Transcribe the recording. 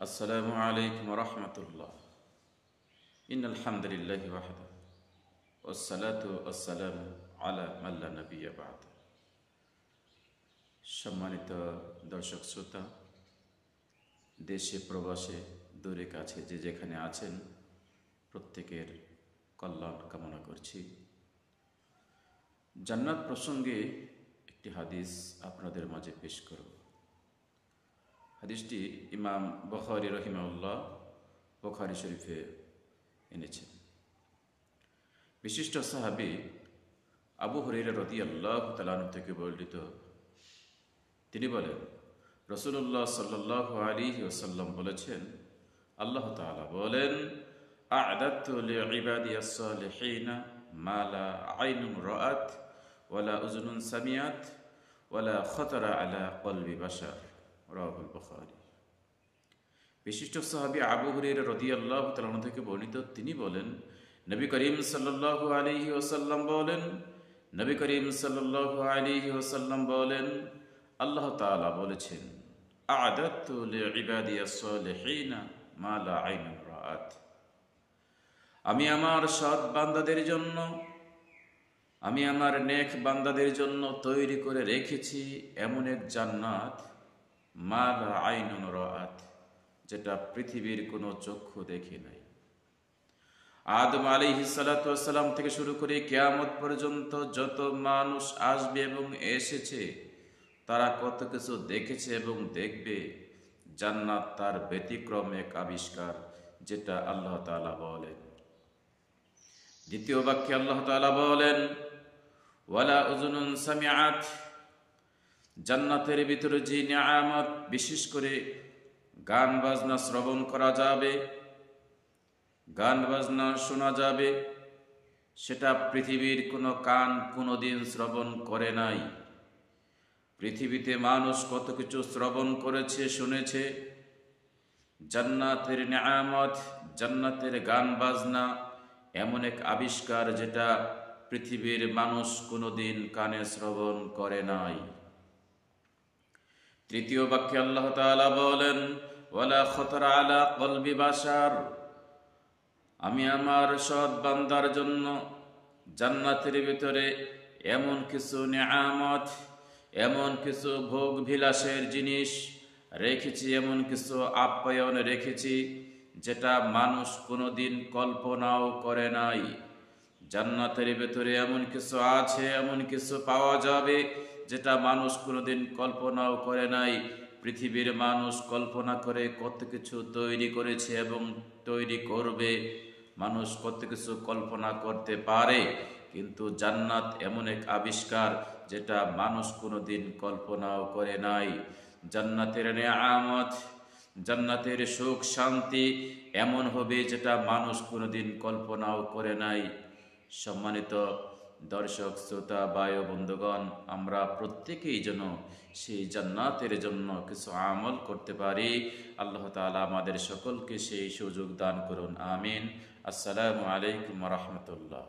আসসালামু আলাইকুম রহমতুল্লাহ। ইন্নাল হামদুলিল্লাহি ওয়াহদা ওয়াসসালাতু ওয়াসসালামু আলা মান লা নাবিয়্যা বা'দ। সম্মানিত দর্শক শ্রোতা, দেশে প্রবাসে দূরে কাছে যে যেখানে আছেন, প্রত্যেকের কল্যাণ কামনা করছি। জান্নাত প্রসঙ্গে একটি হাদিস আপনাদের মাঝে পেশ করব। হাদিসটি ইমাম বুখারী রাহিমাহুল্লাহ বুখারী শরীফে এনেছেন। বিশিষ্ট সাহাবী আবু হুরায়রা রাদিয়াল্লাহু তাআলা আনহু থেকে বর্ণিত, তিনি বলেন, রাসূলুল্লাহ সাল্লাল্লাহু আলাইহি ওয়াসাল্লাম বলেছেন, আল্লাহ তাআলা বলেন, আ'দাতু লিইবাদিয়াস সালিহিনা মা লা আইনুন রাআত ওয়ালা উযুনুন সামিআত ওয়ালা খাতারা আলা কলবি বাশার। রাওয়াহুল বুখারী। বিশিষ্ট সাহাবী আবু হুরায়রা রাদিয়াল্লাহু তাআলা আনহু থেকে বর্ণিত, তিনি বলেন, নবী করিম সাল্লাল্লাহু আলাইহি ওয়াসাল্লাম বলেন, নবী করিম সাল্লাল্লাহু আলাইহি ওয়াসাল্লাম বলেন, আল্লাহ তাআলা বলেছেন, আ'দাতু লিইবাদিয়াস সালিহিনা মা লা আইনুন রাআত। আমি আমার সৎ বান্দাদের জন্য, আমি আমার নেক বান্দাদের জন্য তৈরি করে রেখেছি এমন এক জান্নাত, মা লা আইনুন রাআত, যেটা পৃথিবীর কোনো চক্ষু দেখে নাই। আদম আলাইহিস সালাতু ওয়াস সালাম থেকে শুরু করে কিয়ামত পর্যন্ত যত মানুষ আসবে এবং এসেছে, তারা কত কিছু দেখেছে এবং দেখবে। জান্নাত তার ব্যতিক্রম এক আবিষ্কার, যেটা আল্লাহ তাআলা বলেন। দ্বিতীয় বাক্যে আল্লাহ তাআলা বলেন, ওয়ালা উযুনুন সামিআত। জান্নাতের ভিতরে যে নিয়ামত, বিশেষ করে গান বাজনা শ্রবণ করা যাবে, গান বাজনা শোনা যাবে, সেটা পৃথিবীর কোনো কান কোনোদিন শ্রবণ করে নাই। পৃথিবীতে মানুষ কত কিছু শ্রবণ করেছে, শুনেছে। জান্নাতের নিয়ামত, জান্নাতের গান বাজনা এমন এক আবিষ্কার, যেটা পৃথিবীর মানুষ কোনোদিন কানে শ্রবণ করে নাই। তৃতীয় বাক্যে আল্লাহ তাআলা বলেন, ওয়ালা খাতারা আলা কলবি বাশার। আমি আমার সৎ বান্দার জন্য জান্নাতের ভিতরে এমন কিছু নিয়ামত, এমন কিছু ভোগ বিলাসের জিনিস রেখেছি, এমন কিছু আপ্যায়ন রেখেছি, যেটা মানুষ কোনোদিন কল্পনাও করে নাই। জান্নাতের ভেতরে এমন কিছু আছে, এমন কিছু পাওয়া যাবে, যেটা মানুষ কোনোদিন কল্পনাও করে নাই। পৃথিবীর মানুষ কল্পনা করে কত কিছু তৈরি করেছে এবং তৈরি করবে। মানুষ কত কিছু কল্পনা করতে পারে, কিন্তু জান্নাত এমন এক আবিষ্কার, যেটা মানুষ কোনোদিন কল্পনাও করে নাই। জান্নাতের নিয়ামত, জান্নাতের সুখ শান্তি এমন হবে, যেটা মানুষ কোনোদিন কল্পনাও করে নাই। সম্মানিত দর্শক শ্রোতা ভাই ও বন্ধুগণ, আমরা প্রত্যেকেই যেন সেই জান্নাতের জন্য কিছু আমল করতে পারি। আল্লাহ তাআলা আমাদের সকলকে সেই সুযোগ দান করুন। আমিন। আসসালামু আলাইকুম ওয়া রাহমাতুল্লাহ।